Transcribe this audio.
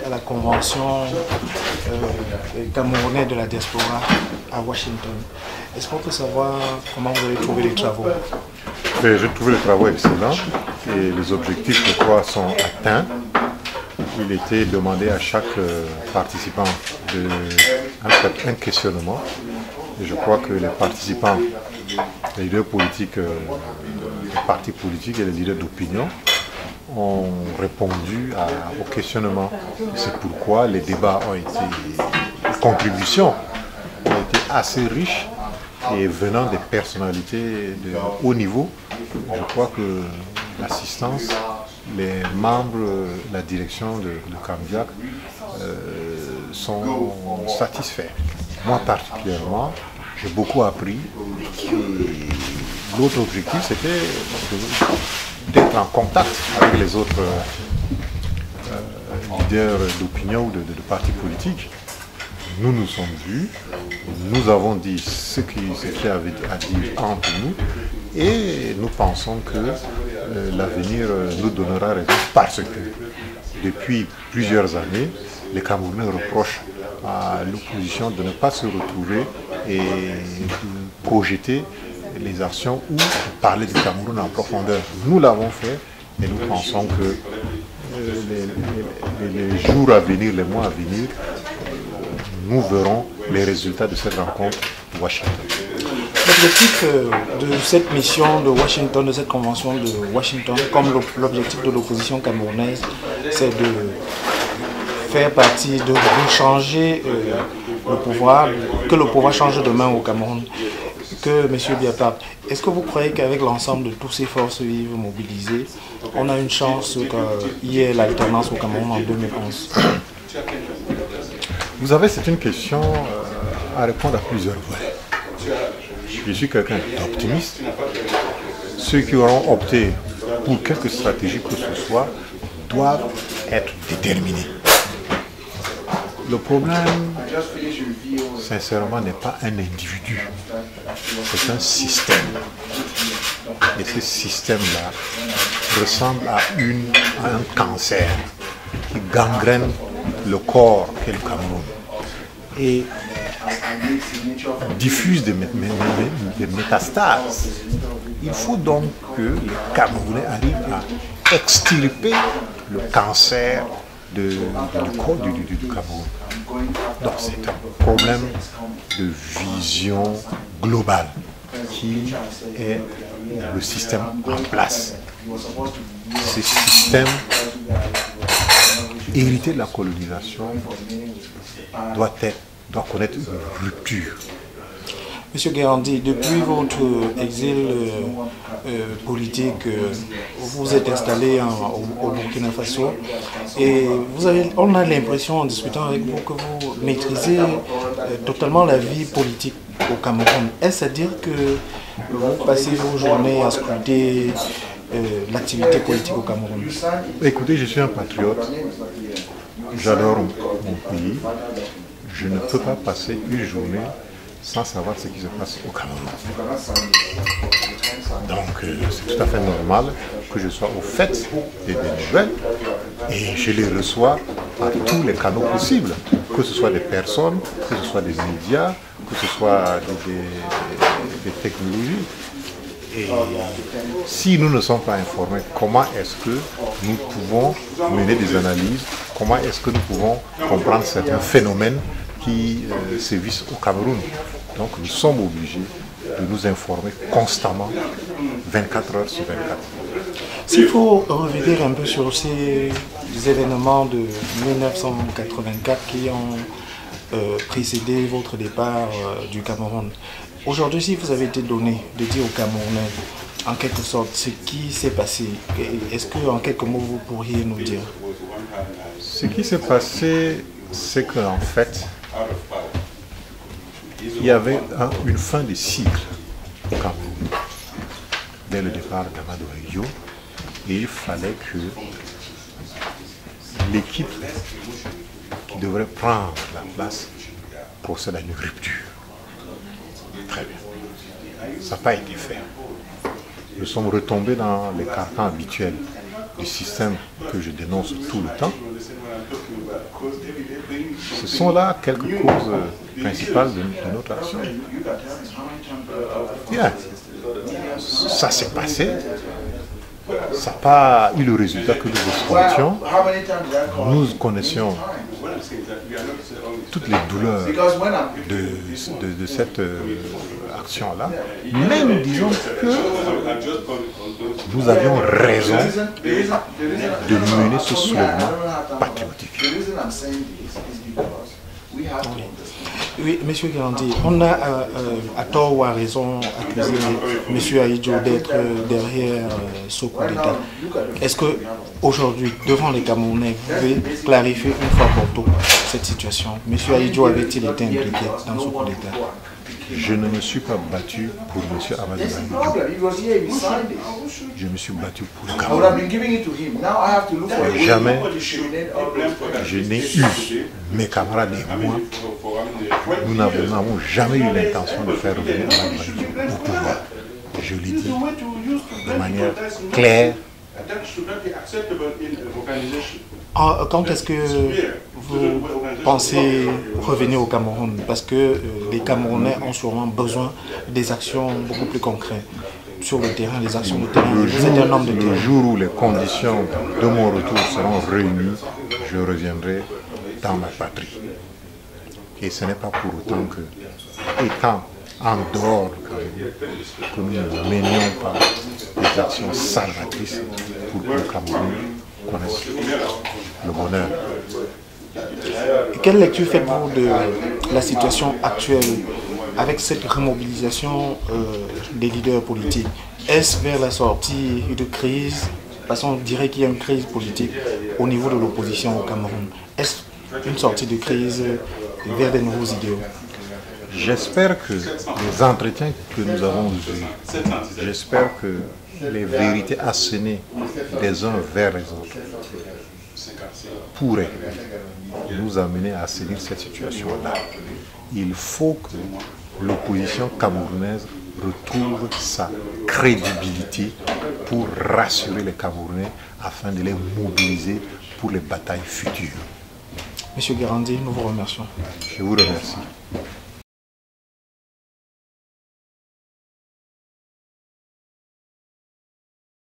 à la convention camerounaise de la diaspora à Washington. Est-ce qu'on peut savoir comment vous avez trouvé les travaux? J'ai trouvé les travaux excellents et les objectifs, je crois, sont atteints. Il était demandé à chaque participant un questionnement. Et je crois que les participants, les leaders politiques, les partis politiques et les leaders d'opinion ont répondu au questionnement. C'est pourquoi les débats ont été, les contributions ont été assez riches et venant des personnalités de haut niveau. Je crois que l'assistance, les membres de la direction de Camdiac sont satisfaits. Moi particulièrement, j'ai beaucoup appris. L'autre objectif, c'était d'être en contact avec les autres leaders d'opinion ou de partis politiques. Nous nous sommes vus, nous avons dit ce qu'il y avait à dire entre nous et nous pensons que l'avenir nous donnera raison parce que depuis plusieurs années, les Camerounais reprochent à l'opposition de ne pas se retrouver et de projeter les actions ou parler du Cameroun en profondeur. Nous l'avons fait et nous pensons que les jours à venir, les mois à venir, nous verrons les résultats de cette rencontre de Washington. L'objectif de cette mission de Washington, de cette convention de Washington, comme l'objectif de l'opposition camerounaise, c'est de faire partie, de changer le pouvoir, que le pouvoir change de main au Cameroun. Que M. Biapard, est-ce que vous croyez qu'avec l'ensemble de toutes ces forces vives mobilisées, on a une chance qu'il y ait l'alternance au Cameroun en 2011? Vous savez, c'est une question à répondre à plusieurs volets. Je suis quelqu'un d'optimiste. Ceux qui auront opté pour quelque stratégie que ce soit doivent être déterminés. Le problème, sincèrement, n'est pas un individu, c'est un système. Et ce système-là ressemble à un cancer qui gangrène le corps qu'est le Cameroun et diffuse des métastases. Il faut donc que les Camerounais arrivent à extirper le cancer du corps du Cameroun. Donc c'est un problème de vision globale qui est le système en place. Ce système hérité de la colonisation doit connaître une rupture. Monsieur Guérandi, depuis votre exil politique, vous êtes installé au Burkina Faso et on a l'impression en discutant avec vous que vous maîtrisez totalement la vie politique au Cameroun. Est-ce à dire que vous passez vos journées à scruter l'activité politique au Cameroun? Écoutez, je suis un patriote, j'adore mon pays, je ne peux pas passer une journée sans savoir ce qui se passe au Cameroun. Donc c'est tout à fait normal que je sois au fait des nouvelles et je les reçois par tous les canaux possibles, que ce soit des personnes, que ce soit des médias, que ce soit des technologies. Et si nous ne sommes pas informés, comment est-ce que nous pouvons mener des analyses, comment est-ce que nous pouvons comprendre certains phénomènes qui sévissent au Cameroun? Donc nous sommes obligés de nous informer constamment, 24 heures sur 24. S'il faut revenir un peu sur ces événements de 1984 qui ont précédé votre départ du Cameroun, aujourd'hui, si vous avez été donné de dire aux Camerounais, en quelque sorte, ce qui s'est passé, est-ce qu'en quelques mots, vous pourriez nous dire? Ce qui s'est passé, c'est qu'en fait, il y avait une fin de cycle au Cameroun, dès le départ d'Amadou Ahidjo, et il fallait que l'équipe qui devrait prendre la place procède à une rupture. Très bien. Ça n'a pas été fait. Nous sommes retombés dans les carcans habituels du système que je dénonce tout le temps. Ce sont là quelques causes principales de notre action. Bien, ça s'est passé. Ça n'a pas eu le résultat que nous espérions. Nous connaissions toutes les douleurs de cette action-là. Mais nous disons que nous avions raison de mener ce soulèvement patriotique. Oui, M. Guérandi, on a à tort ou à raison accusé M. Ahidjo d'être derrière ce coup d'État. Est-ce que aujourd'hui, devant les Camerounais, vous pouvez clarifier une fois pour toutes cette situation? M. Ahidjo avait-il été impliqué dans ce coup d'État? Je ne me suis pas battu pour M. Amadou Ahidjo. Je me suis battu pour le Cameroun. Jamais je n'ai eu mes camarades et moi. Nous n'avons jamais eu l'intention de faire revenir Amadou Ahidjo au pouvoir. Je l'ai dit de manière claire. Quand est-ce que vous pensez revenir au Cameroun? Parce que les Camerounais ont sûrement besoin des actions beaucoup plus concrètes sur le terrain, les actions de terrain. Vous êtes un homme de terrain. Le jour où les conditions de mon retour seront réunies, je reviendrai dans ma patrie. Et ce n'est pas pour autant que, étant en dehors du Cameroun, que nous ne menions pas des actions salvatrices pour que le Cameroun connaisse le bonheur. Quelle lecture faites-vous de la situation actuelle avec cette remobilisation des leaders politiques? Est-ce vers la sortie de crise? Parce qu'on dirait qu'il y a une crise politique au niveau de l'opposition au Cameroun. Est-ce une sortie de crise vers des nouveaux idéaux? J'espère que les entretiens que nous avons eus, j'espère que les vérités assénées des uns vers les autres pourraient nous amener à assainir cette situation-là. Il faut que l'opposition camerounaise retrouve sa crédibilité pour rassurer les Camerounais afin de les mobiliser pour les batailles futures. Monsieur Guérandi, nous vous remercions. Je vous remercie.